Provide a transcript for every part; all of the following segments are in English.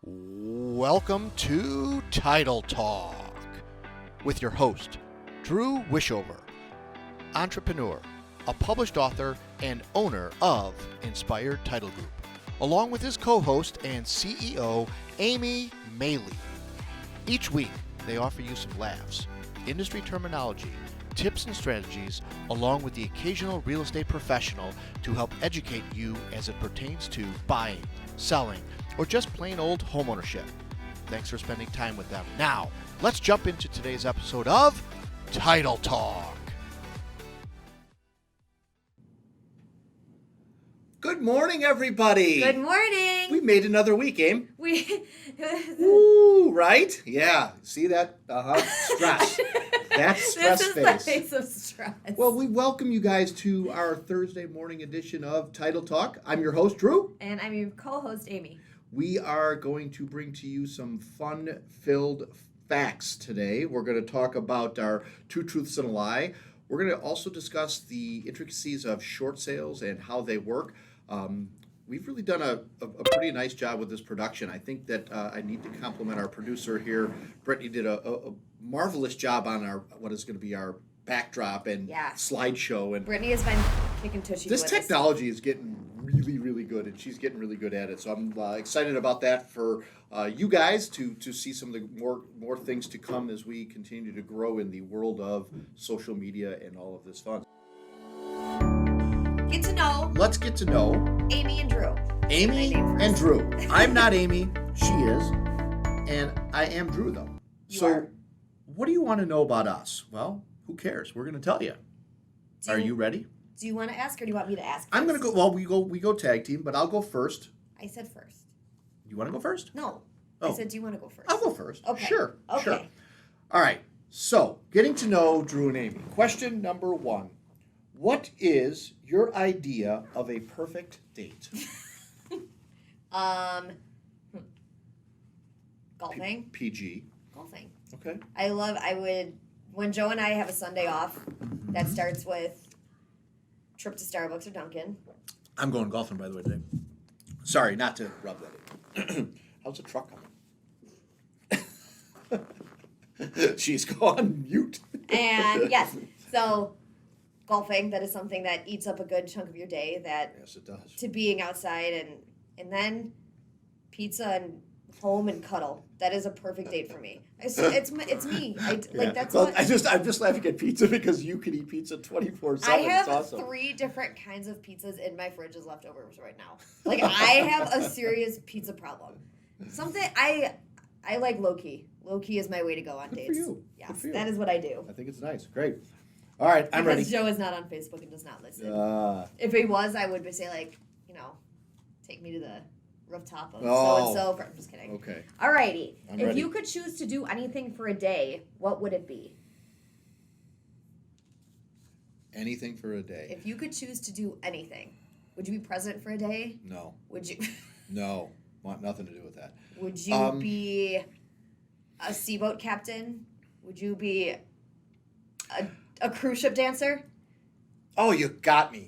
Welcome to Title Talk with your host, Drew Wishover, entrepreneur, a published author, and owner of Inspired Title Group, along with his co-host and CEO, Aimee Maley. Each week, they offer you some laughs, industry terminology, tips and strategies, along with the occasional real estate professional to help educate you as it pertains to buying, selling, or just plain old homeownership. Thanks for spending time with them. Now, let's jump into today's episode of Title Talk. Good morning, everybody. Good morning. We made another week, Aim. We Woo, right? Yeah. See that? Stress. That's stress This is face. the face of stress. Well, we welcome you guys to our Thursday morning edition of Title Talk. I'm your host, Drew. And I'm your co-host, Aimee. We are going to bring to you some fun-filled facts today. We're going to talk about our two truths and a lie. We're going to also discuss the intricacies of short sales and how they work. We've really done a pretty nice job with this production. I think that I need to compliment our producer here. Brittany did a marvelous job on our what is going to be our backdrop and slideshow. And Brittany has been kicking tushy. this technology is getting really, really good, and she's getting really good at it. So I'm excited about that for you guys to see some of the more things to come as we continue to grow in the world of social media and all of this fun. Get to know Let's get to know Aimee and Drew. Aimee and Drew. I'm not Aimee, she is, and I am Drew though. You are. What do you want to know about us? Well, who cares? We're going to tell you. Are you ready? Do you want to ask or do you want me to ask? I'm going to go. Well, we go tag team, but I'll go first. I said first. You want to go first? No. Oh. I said, do you want to go first? I'll go first. Okay. Sure. Okay. Sure. All right. So, getting to know Drew and Aimee. Question number 1. What is your idea of a perfect date? Golfing. PG. Golfing. Okay. When Joe and I have a Sunday off, that starts with trip to Starbucks or Dunkin'. I'm going golfing, by the way, today. Sorry, not to rub that in. How's the truck coming? She's gone mute. And yes, so golfing, that is something that eats up a good chunk of your day. That Yes, it does. to being outside and then pizza and home and cuddle. That is a perfect date for me. It's me. That's well, what I'm just laughing at pizza because you can eat pizza 24/7. I have. It's awesome. 3 different kinds of pizzas in my fridge as leftovers right now. Like I have a serious pizza problem. Something I like low key. Low key is my way to go on Good dates. for you. Yes, Good for you. that is what I do. I think it's nice. Great. All right, I'm Because ready. Joe is not on Facebook and does not listen. If If he was, I would say like, take me to the rooftop of Oh. so-and-so. I'm just kidding. Okay. Alrighty. I'm If ready. you could choose to do anything for a day, what would it be? Anything for a day? If you could choose to do anything, would you be president for a day? No. Would you No. Want nothing to do with that. would you be a seaboat captain? Would you be a cruise ship dancer? Oh, you got me.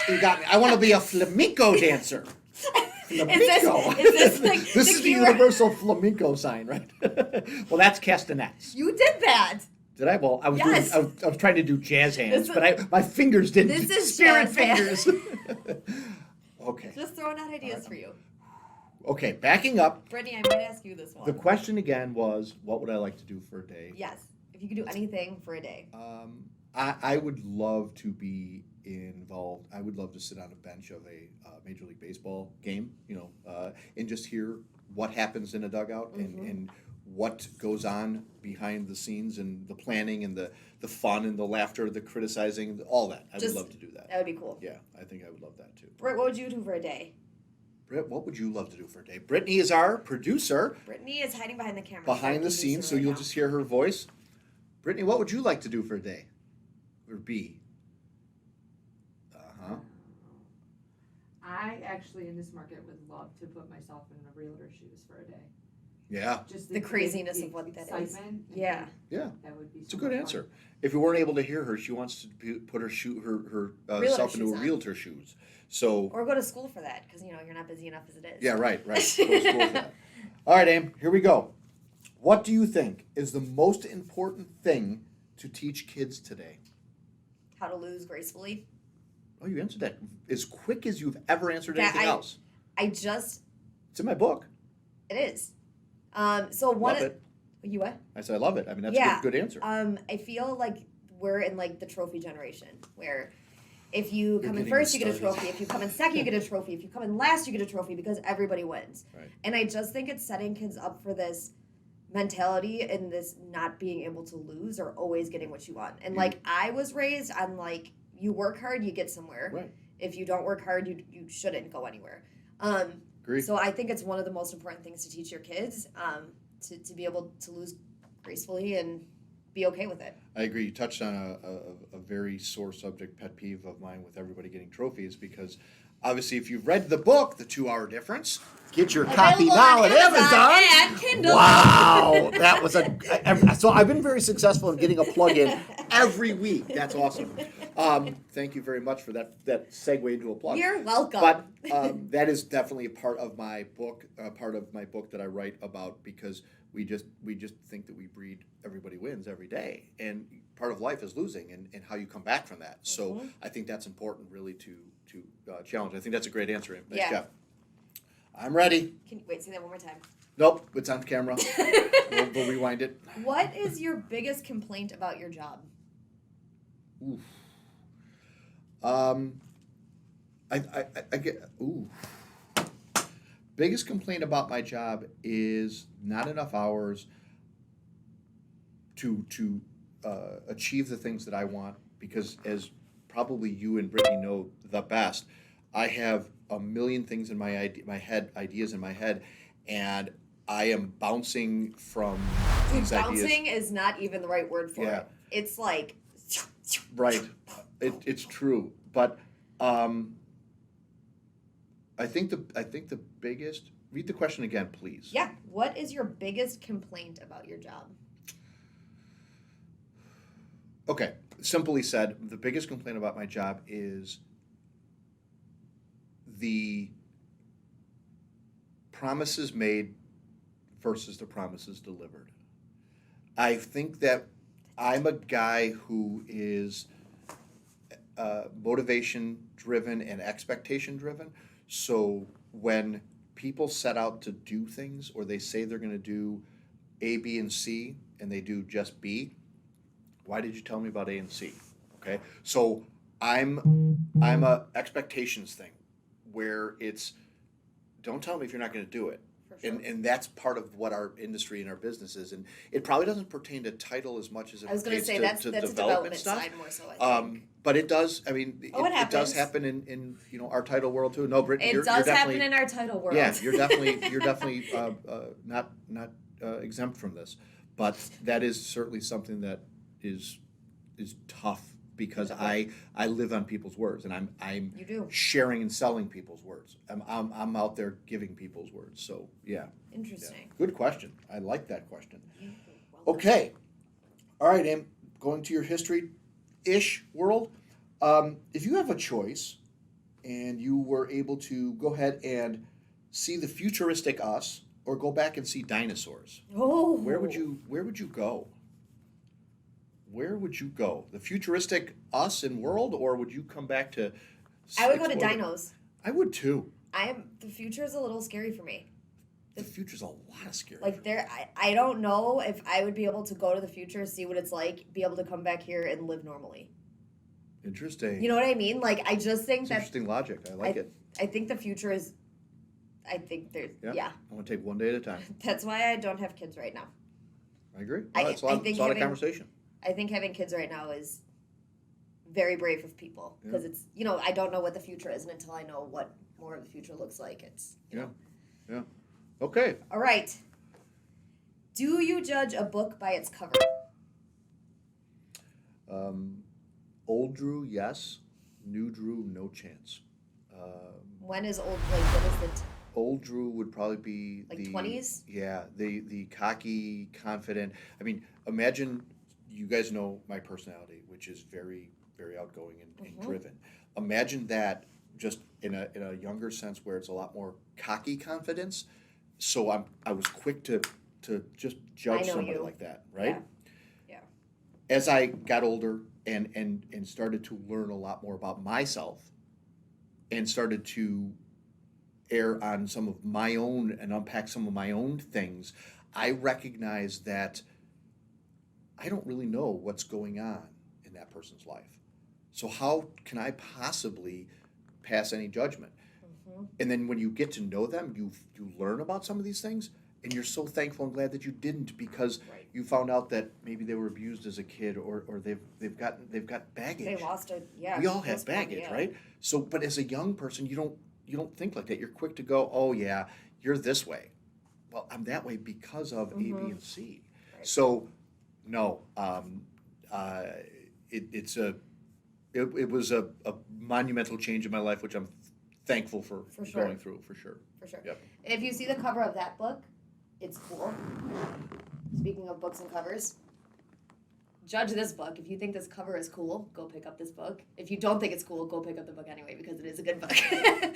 You got me. I want to be a flamenco dancer. Flamenco. Is this like This is the keyword? universal flamenco sign, right? Well, that's castanets. You did that. Did I? Well, I was Yes. doing. I was trying to do jazz hands, This but my fingers didn't. This is spirit jazz fingers. hands. Okay. Just throwing out ideas for you. Okay. Backing up. Brittany, I might ask you this one. The question again was, what would I like to do for a day? Yes. If you could do anything for a day. I would love to be involved. I would love to sit on a bench of a Major League Baseball game, and just hear what happens in a dugout and what goes on behind the scenes and the planning and the fun and the laughter, the criticizing, all that. I would love to do that. That would be cool. Yeah, I think I would love that too. Britt, what would you do for a day? Britt, what would you love to do for a day? Brittany is our producer Brittany is hiding behind the camera. behind the scenes, so you'll just hear her voice. Brittany, what would you like to do for a day? Or be? I actually, in this market, would love to put myself in a realtor's shoes for a day. Yeah. Just The craziness of what that is. excitement. I Yeah. think Yeah. That would be. It's so a good much answer. fun. If you weren't able to hear her, she wants to put her Realtor self into shoes a on. realtor shoes. So Or go to school for that because you're not busy enough as it is. yeah, right. Go to school for that. All right, Aim, here we go. What do you think is the most important thing to teach kids today? How to lose gracefully. Oh, you answered that as quick as you've ever answered That anything else. It's It's in my book. It is. So one Love it. you what? I said I love it. I mean, that's Yeah. a good answer. I feel like we're in like the trophy generation where if you come in getting first, me you get a started. trophy. If you come in second, you get a trophy. If you come in last, you get a trophy because everybody wins. Right. And I just think it's setting kids up for this mentality and this not being able to lose or always getting what you want. And like I was raised on like you work hard, you get somewhere. Right. If you don't work hard, you shouldn't go anywhere. Agree. So I think it's one of the most important things to teach your kids to be able to lose gracefully and be okay with it. I agree. You touched on a very sore subject, pet peeve of mine with everybody getting trophies because obviously if you've read the book, The 2-Hour Difference, get your copy Available now on at Amazon. and Kindle. Wow, that was so I've been very successful in getting a plug-in every week. That's awesome. Thank you very much for that segue into a plug. You're welcome. But that is definitely a part of my book, that I write about because we just think that we breed everybody wins every day, and part of life is losing and how you come back from that. So I think that's important, really, to challenge. I think that's a great answer. Nice Yeah. job. I'm ready. Can you wait? Say that one more time. Nope, it's on camera. We'll rewind it. What is your biggest complaint about your job? Oof. I get biggest complaint about my job is not enough hours to achieve the things that I want, because as probably you and Brittany know the best, I have a million things in ideas in my head, and I am bouncing from these Bouncing ideas. is not even the right word for Yeah. it. It's like Right, it's true, but I think the biggest. Read the question again, please. yeah. What is your biggest complaint about your job? Okay, simply said, the biggest complaint about my job is the promises made versus the promises delivered. I think that I'm a guy who is motivation driven and expectation driven. So when people set out to do things, or they say they're going to do A, B, and C, and they do just B, why did you tell me about A and C? Okay, so I'm a expectations thing, where it's don't tell me if you're not going to do it. For sure. And that's part of what our industry and our business is, and it probably doesn't pertain to title as much as it I was going to pertains say to that's a development development stuff. side more so. I think. But it does. I mean, Oh, it it does happens. happen in our title world too. No, Brittany, It you're does definitely, happen in our title world. yeah, you're definitely not exempt from this, but that is certainly something that is tough, because I live on people's words, and I'm You do. sharing and selling people's words. I'm out there giving people's words. So yeah. Interesting. Good question. I like that question. You're welcome. Okay. All right, Em, going to your history-ish world. If you have a choice and you were able to go ahead and see the futuristic us, or go back and see dinosaurs, Oh. where would you go? Where would you go? The futuristic us and world, or would you come back to I would go to explore the- dinos. I would too. The future is a little scary for me. The future's a lot scary. Like I don't know if I would be able to go to the future, see what it's like, be able to come back here and live normally. Interesting. You know what I mean? Like I just think It's that interesting logic. I like it. I think the future is. I think there's yeah. I want to take one day at a time. That's why I don't have kids right now. I agree. I- Well, it's I a lot think of having- conversation. I think having kids right now is very brave of people, because it's I don't know what the future is, and until I know what more of the future looks like, it's you know. Yeah. Okay. All right. Do you judge a book by its cover? Old Drew, yes. New Drew, no chance. When is old? Like what is Old Drew would probably be Like the 20s? Yeah, the cocky, confident. I mean, imagine, you guys know my personality, which is very, very outgoing and driven. Imagine that just in a younger sense, where it's a lot more cocky confidence So I was quick to just judge I know somebody you. like that, right? Yeah. As I got older and started to learn a lot more about myself and started to err on some of my own and unpack some of my own things, I recognized that I don't really know what's going on in that person's life. So how can I possibly pass any judgment? Mm-hmm. And then when you get to know them, you learn about some of these things, and you're so thankful and glad that you didn't, because Right. you found out that maybe they were abused as a kid, or they've got baggage. They lost it. Yeah. We all have postpartum, baggage, yeah. right? So, but as a young person, you don't think like that. You're quick to go, oh yeah, you're this way. Well, I'm that way because of A, B, Mhm. and C. Right. So, no, it was a monumental change in my life, which I'm thankful for sure. going through, for sure. For sure. Yep. If you see the cover of that book, it's cool. Speaking of books and covers, judge this book. If you think this cover is cool, go pick up this book. If you don't think it's cool, go pick up the book anyway, because it is a good book.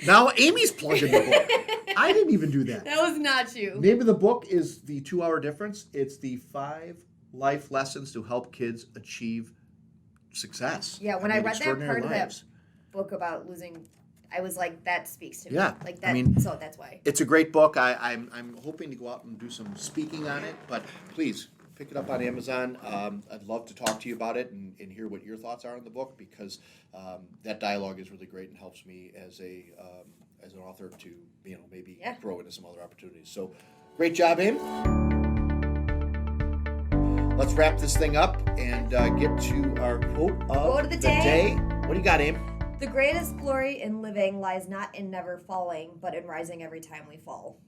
Now Amy's plugging the book. I didn't even do that. That was not you. Name of the book is The 2 Hour Difference. It's the 5 life lessons to help kids achieve success. Yeah, when I read that extraordinary part of that lives. book about losing, I was like, that speaks to me. Yeah, Like I that. mean, so that's why. It's a great book. I'm hoping to go out and do some speaking on it, but please pick it up on Amazon. I'd love to talk to you about it and hear what your thoughts are on the book, because that dialogue is really great and helps me as an author to maybe Yeah. grow into some other opportunities. So great job, Aim. Let's wrap this thing up and get to our quote of Quote of the day. What do you got, Aim? The greatest glory in living lies not in never falling, but in rising every time we fall.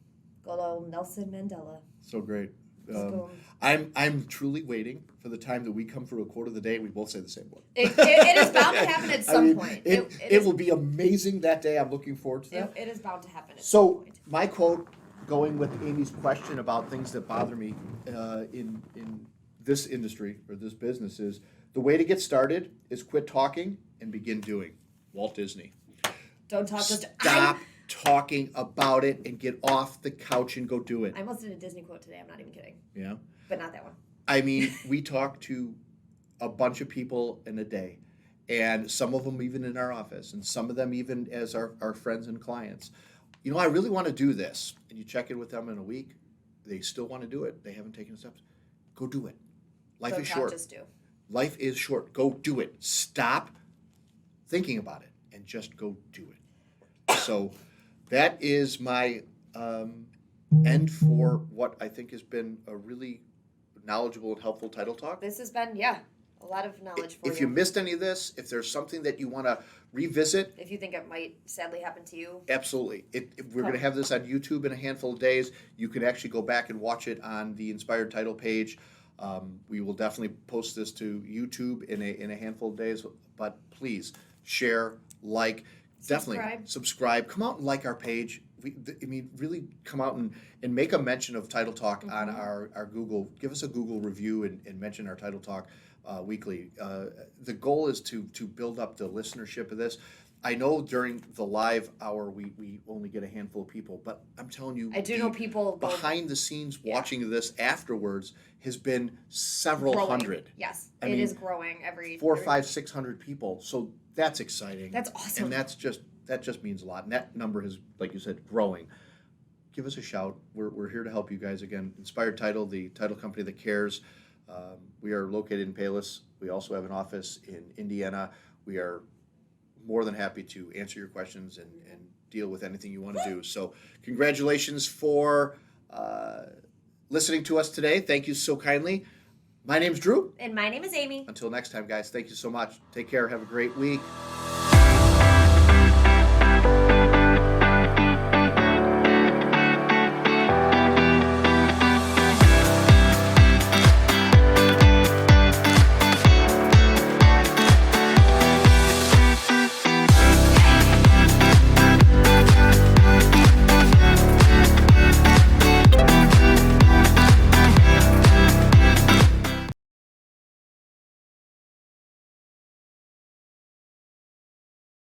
Good old Nelson Mandela. So great. Boom. I'm truly waiting for the time that we come through a quote of the day and we both say the same one. It is bound to happen at some point. It will be amazing that day. I'm looking forward to that. It is bound to happen at some So point. my quote, going with Amy's question about things that bother me in this industry or this business, is the way to get started is quit talking and begin doing. Walt Disney. Don't talk, just Stop talking about it and get off the couch and go do it. I almost did a Disney quote today. I'm not even kidding. Yeah. But not that one. I mean, we talk to a bunch of people in a day, and some of them even in our office, and some of them even as our friends and clients. I really want to do this. And you check in with them in a week, they still want to do it. They haven't taken steps. Go do it. Life Don't is talk, short. just do. Life is short. Go do it. Stop thinking about it and just go do it. So that is my end for what I think has been a really knowledgeable and helpful title talk. This has been, a lot of knowledge for If you missed any of this, if there's something that you want to revisit, If you think it might sadly happen to you, absolutely. We're going to have this on YouTube in a handful of days. You can actually go back and watch it on the Inspired Title page. We will definitely post this to YouTube in a handful of days. But please share, like, definitely subscribe. Come out and like our page. Really come out and make a mention of Title Talk on our Google. Give us a Google review and mention our Title Talk weekly. The goal is to build up the listenership of this. I know during the live hour we only get a handful of people, but I'm telling you, I do know people behind the scenes watching this afterwards has been several growing. hundred. Yes, I it mean, is growing every 400, 500, 600 people. So that's exciting. That's awesome. And that just means a lot. And that number is, like you said, growing. Give us a shout. We're here to help you guys. Again, Inspired Title, the title company that cares. We are located in Palos. We also have an office in Indiana. We are more than happy to answer your questions and deal with anything you want to do. So congratulations for listening to us today. Thank you so kindly. My name's Drew. And my name is Amy. Until next time, guys, thank you so much. Take care. Have a great week.